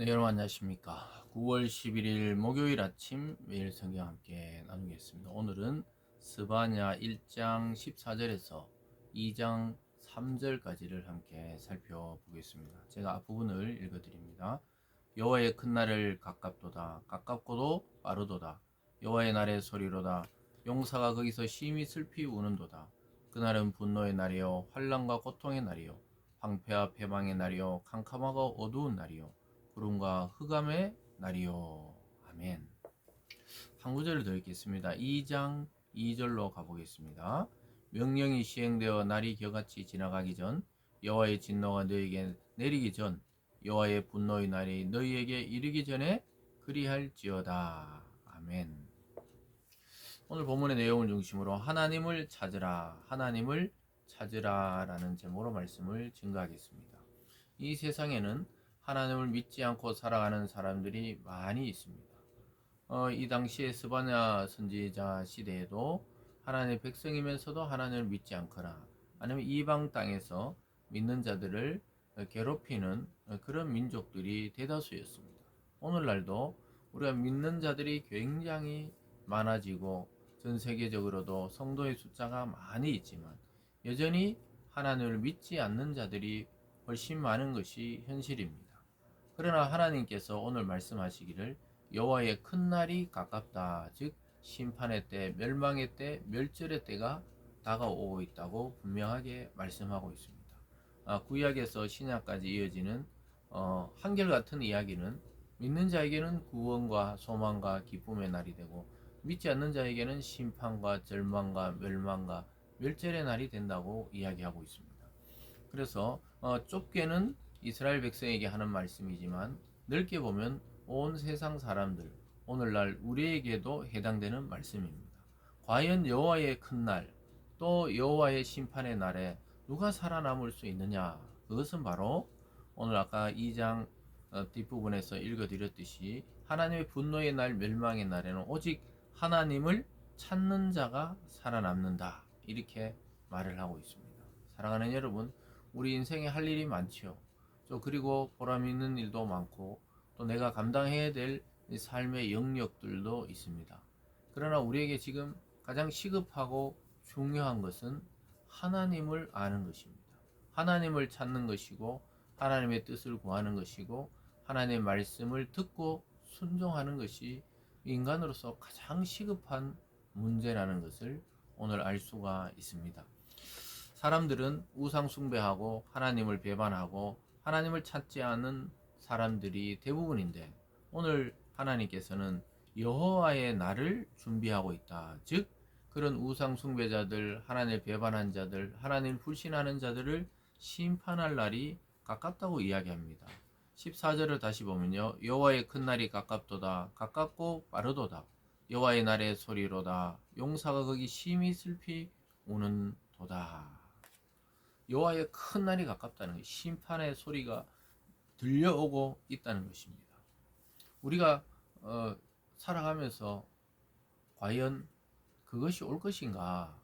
네, 여러분 안녕하십니까. 9월 11일 목요일 아침 매일 성경 함께 나누겠습니다. 오늘은 스바냐 1장 14절에서 2장 3절까지를 함께 살펴보겠습니다. 제가 앞부분을 읽어드립니다. 여호와의 큰 날을 가깝도다. 가깝고도 빠르도다. 여호와의 날의 소리로다. 용사가 거기서 심히 슬피 우는도다. 그날은 분노의 날이요 환난과 고통의 날이요 황폐와 패망의 날이요 캄캄하고 어두운 날이요 구름과 흑암의 날이요. 아멘. 한 구절을 더 읽겠습니다. 2장 2절로 가보겠습니다. 명령이 시행되어 날이 겨같이 지나가기 전 여호와의 진노가 너희에게 내리기 전 여호와의 분노의 날이 너희에게 이르기 전에 그리할지어다. 아멘. 오늘 본문의 내용을 중심으로 하나님을 찾으라, 하나님을 찾으라 라는 제목으로 말씀을 증거하겠습니다. 이 세상에는 하나님을 믿지 않고 살아가는 사람들이 많이 있습니다. 이 당시에 스바냐 선지자 시대에도 하나님의 백성이면서도 하나님을 믿지 않거나 아니면 이방 땅에서 믿는 자들을 괴롭히는 그런 민족들이 대다수였습니다. 오늘날도 우리가 믿는 자들이 굉장히 많아지고 전 세계적으로도 성도의 숫자가 많이 있지만 여전히 하나님을 믿지 않는 자들이 훨씬 많은 것이 현실입니다. 그러나 하나님께서 오늘 말씀하시기를 여호와의 큰 날이 가깝다. 즉 심판의 때, 멸망의 때, 멸절의 때가 다가오고 있다고 분명하게 말씀하고 있습니다. 구약에서 신약까지 이어지는 한결같은 이야기는 믿는 자에게는 구원과 소망과 기쁨의 날이 되고 믿지 않는 자에게는 심판과 절망과 멸망과 멸절의 날이 된다고 이야기하고 있습니다. 그래서 좁게는 이스라엘 백성에게 하는 말씀이지만 넓게 보면 온 세상 사람들, 오늘날 우리에게도 해당되는 말씀입니다. 과연 여호와의 큰 날, 또 여호와의 심판의 날에 누가 살아남을 수 있느냐? 그것은 바로 오늘 아까 2장 뒷부분에서 읽어드렸듯이 하나님의 분노의 날, 멸망의 날에는 오직 하나님을 찾는 자가 살아남는다. 이렇게 말을 하고 있습니다. 사랑하는 여러분, 우리 인생에 할 일이 많지요. 또 그리고 보람 있는 일도 많고 또 내가 감당해야 될 삶의 영역들도 있습니다. 그러나 우리에게 지금 가장 시급하고 중요한 것은 하나님을 아는 것입니다. 하나님을 찾는 것이고 하나님의 뜻을 구하는 것이고 하나님의 말씀을 듣고 순종하는 것이 인간으로서 가장 시급한 문제라는 것을 오늘 알 수가 있습니다. 사람들은 우상 숭배하고 하나님을 배반하고 하나님을 찾지 않는 사람들이 대부분인데 오늘 하나님께서는 여호와의 날을 준비하고 있다. 즉 그런 우상 숭배자들, 하나님을 배반한 자들, 하나님을 불신하는 자들을 심판할 날이 가깝다고 이야기합니다. 14절을 다시 보면요. 여호와의 큰 날이 가깝도다. 가깝고 빠르도다. 여호와의 날의 소리로다. 용사가 거기 심히 슬피 우는도다. 여호와의 큰 날이 가깝다는 것, 심판의 소리가 들려오고 있다는 것입니다. 우리가 살아가면서 과연 그것이 올 것인가,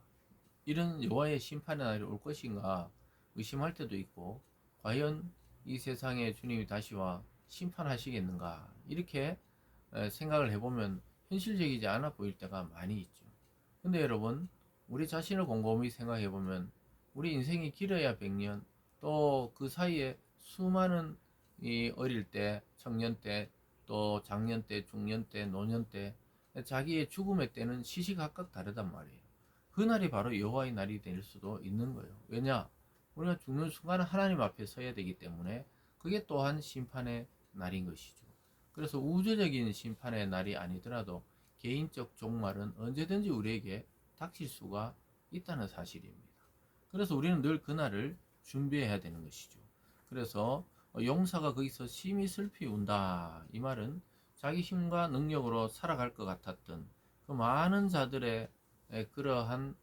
이런 여호와의 심판의 날이 올 것인가 의심할 때도 있고, 과연 이 세상에 주님이 다시 와 심판하시겠는가 이렇게 생각을 해보면 현실적이지 않아 보일 때가 많이 있죠. 근데 여러분, 우리 자신을 곰곰이 생각해보면 우리 인생이 길어야 100년, 또 그 사이에 수많은 이 어릴 때, 청년 때, 또 장년 때, 중년 때, 노년 때, 자기의 죽음의 때는 시시각각 다르단 말이에요. 그날이 바로 여호와의 날이 될 수도 있는 거예요. 왜냐? 우리가 죽는 순간 하나님 앞에 서야 되기 때문에 그게 또한 심판의 날인 것이죠. 그래서 우주적인 심판의 날이 아니더라도 개인적 종말은 언제든지 우리에게 닥칠 수가 있다는 사실입니다. 그래서 우리는 늘 그날을 준비해야 되는 것이죠. 그래서 용사가 거기서 심히 슬피 운다. 이 말은 자기 힘과 능력으로 살아갈 것 같았던 그 많은 자들의 그러한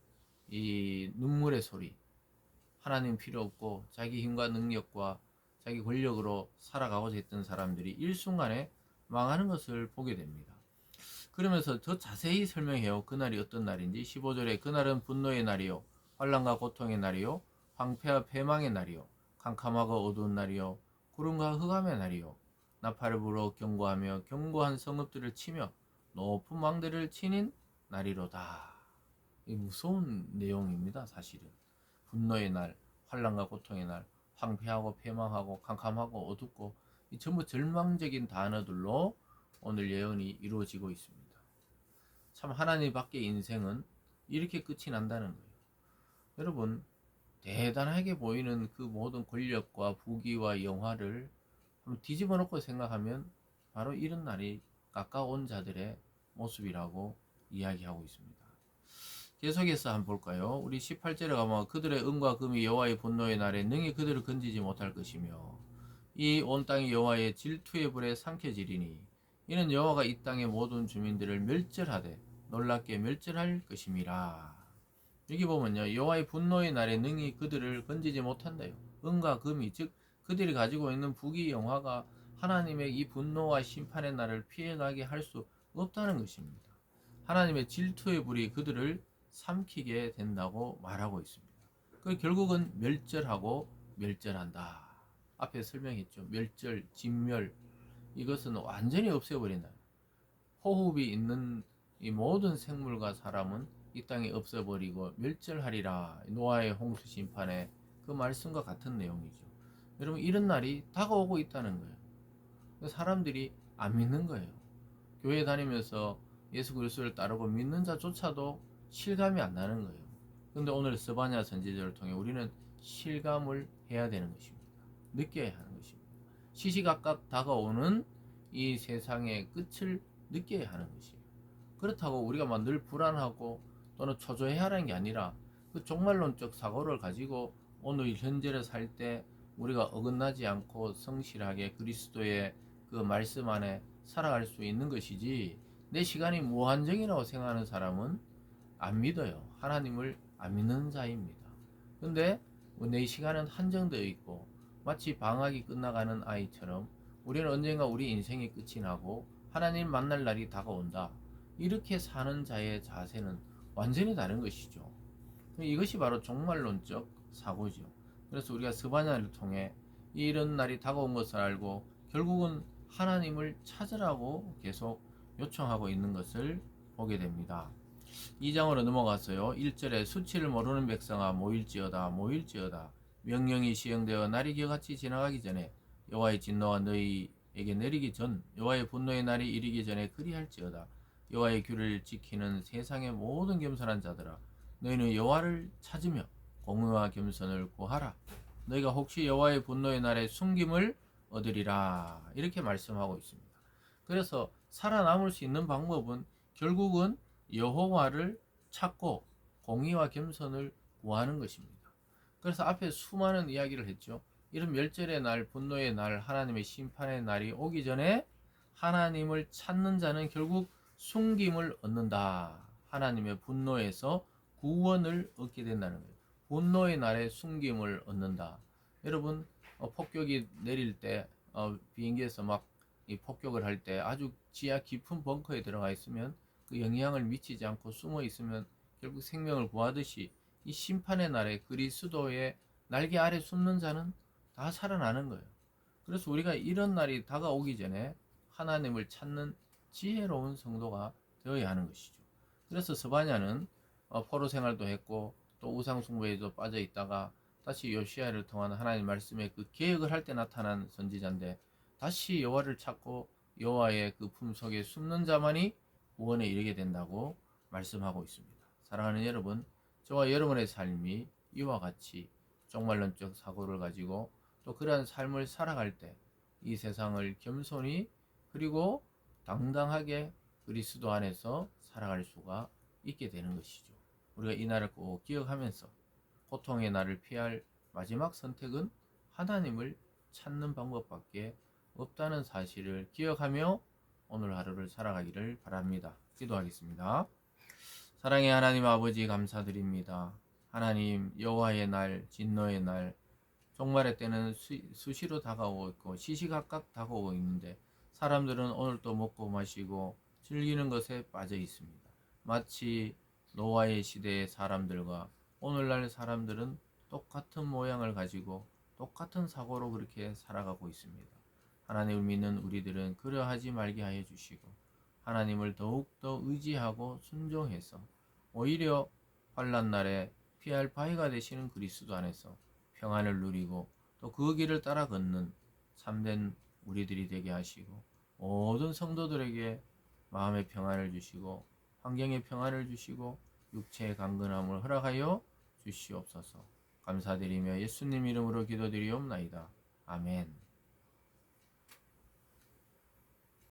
이 눈물의 소리, 하나님 필요 없고 자기 힘과 능력과 자기 권력으로 살아가고자 했던 사람들이 일순간에 망하는 것을 보게 됩니다. 그러면서 더 자세히 설명해요. 그날이 어떤 날인지. 15절에 그날은 분노의 날이요 환난과 고통의 날이요 황폐와 패망의 날이요 캄캄하고 어두운 날이요 구름과 흑암의 날이요 나팔을 불어 경고하며 견고한 성읍들을 치며 높은 망대를 치는 날이로다. 이 무서운 내용입니다. 사실은 분노의 날, 환난과 고통의 날, 황폐하고 패망하고 캄캄하고 어둡고 이 전부 절망적인 단어들로 오늘 예언이 이루어지고 있습니다. 참 하나님 밖의 인생은 이렇게 끝이 난다는 거예요. 여러분, 대단하게 보이는 그 모든 권력과 부귀와 영화를 뒤집어 놓고 생각하면 바로 이런 날이 가까운 자들의 모습이라고 이야기하고 있습니다. 계속해서 한번 볼까요? 우리 18절에 가면 그들의 은과 금이 여호와의 분노의 날에 능히 그들을 건지지 못할 것이며 이 온 땅이 여호와의 질투의 불에 삼켜지리니 이는 여호와가 이 땅의 모든 주민들을 멸절하되 놀랍게 멸절할 것임이라. 여기 보면요, 여호와의 분노의 날에 능히 그들을 건지지 못한다요. 은과 금이, 즉 그들이 가지고 있는 부귀 영화가 하나님의 이 분노와 심판의 날을 피해가게 할 수 없다는 것입니다. 하나님의 질투의 불이 그들을 삼키게 된다고 말하고 있습니다. 그 결국은 멸절하고 멸절한다. 앞에 설명했죠. 멸절, 진멸, 이것은 완전히 없애버린다. 호흡이 있는 이 모든 생물과 사람은 이 땅에 없애버리고 멸절하리라. 노아의 홍수 심판의 그 말씀과 같은 내용이죠. 여러분, 이런 날이 다가오고 있다는 거예요. 사람들이 안 믿는 거예요. 교회 다니면서 예수 그리스도를 따르고 믿는 자조차도 실감이 안 나는 거예요. 그런데 오늘 스바냐 선지자를 통해 우리는 실감을 해야 되는 것입니다. 느껴야 하는 것입니다. 시시각각 다가오는 이 세상의 끝을 느껴야 하는 것이에요. 그렇다고 우리가 막 늘 불안하고 또는 초조해야 하는 게 아니라 그 종말론적 사고를 가지고 오늘 현재를 살 때 우리가 어긋나지 않고 성실하게 그리스도의 그 말씀 안에 살아갈 수 있는 것이지, 내 시간이 무한정이라고 생각하는 사람은 안 믿어요. 하나님을 안 믿는 자입니다. 근데 내 시간은 한정되어 있고 마치 방학이 끝나가는 아이처럼 우리는 언젠가 우리 인생이 끝이 나고 하나님 만날 날이 다가온다. 이렇게 사는 자의 자세는 완전히 다른 것이죠. 이것이 바로 종말론적 사고죠. 그래서 우리가 스바냐를 통해 이런 날이 다가온 것을 알고 결국은 하나님을 찾으라고 계속 요청하고 있는 것을 보게 됩니다. 2장으로 넘어갔어요. 1절에 수치를 모르는 백성아 모일지어다 모일지어다. 명령이 시행되어 날이 겨같이 지나가기 전에 여호와의 진노가 너희에게 내리기 전 여호와의 분노의 날이 이르기 전에 그리할지어다. 여호와의 규를 지키는 세상의 모든 겸손한 자들아 너희는 여호와를 찾으며 공의와 겸손을 구하라. 너희가 혹시 여호와의 분노의 날에 숨김을 얻으리라. 이렇게 말씀하고 있습니다. 그래서 살아남을 수 있는 방법은 결국은 여호와를 찾고 공의와 겸손을 구하는 것입니다. 그래서 앞에 수많은 이야기를 했죠. 이런 멸절의 날, 분노의 날, 하나님의 심판의 날이 오기 전에 하나님을 찾는 자는 결국 숨김을 얻는다. 하나님의 분노에서 구원을 얻게 된다는 거예요. 분노의 날에 숨김을 얻는다. 여러분, 폭격이 내릴 때 비행기에서 막 이 폭격을 할 때 아주 지하 깊은 벙커에 들어가 있으면 그 영향을 미치지 않고 숨어 있으면 결국 생명을 구하듯이 이 심판의 날에 그리스도의 날개 아래 숨는 자는 다 살아나는 거예요. 그래서 우리가 이런 날이 다가오기 전에 하나님을 찾는 지혜로운 성도가 되어야 하는 것이죠. 그래서 스바냐는 포로 생활도 했고 또 우상 숭배에도 빠져 있다가 다시 요시야를 통한 하나님 말씀의 그 개혁을 할 때 나타난 선지자인데 다시 여호와를 찾고 여호와의 그 품속에 숨는 자만이 구원에 이르게 된다고 말씀하고 있습니다. 사랑하는 여러분, 저와 여러분의 삶이 이와 같이 종말론적 사고를 가지고 또 그러한 삶을 살아갈 때 이 세상을 겸손히 그리고 당당하게 그리스도 안에서 살아갈 수가 있게 되는 것이죠. 우리가 이 날을 꼭 기억하면서 고통의 날을 피할 마지막 선택은 하나님을 찾는 방법밖에 없다는 사실을 기억하며 오늘 하루를 살아가기를 바랍니다. 기도하겠습니다. 사랑의 하나님 아버지 감사드립니다. 하나님, 여호와의 날, 진노의 날, 종말의 때는 수시로 다가오고 있고 시시각각 다가오고 있는데 사람들은 오늘 또 먹고 마시고 즐기는 것에 빠져 있습니다. 마치 노아의 시대의 사람들과 오늘날 사람들은 똑같은 모양을 가지고 똑같은 사고로 그렇게 살아가고 있습니다. 하나님을 믿는 우리들은 그러하지 말게 하여 주시고 하나님을 더욱더 의지하고 순종해서 오히려 환난 날에 피할 바위가 되시는 그리스도 안에서 평안을 누리고 또 그 길을 따라 걷는 참된 우리들이 되게 하시고 모든 성도들에게 마음의 평안을 주시고 환경의 평안을 주시고 육체의 강건함을 허락하여 주시옵소서. 감사드리며 예수님 이름으로 기도드리옵나이다. 아멘.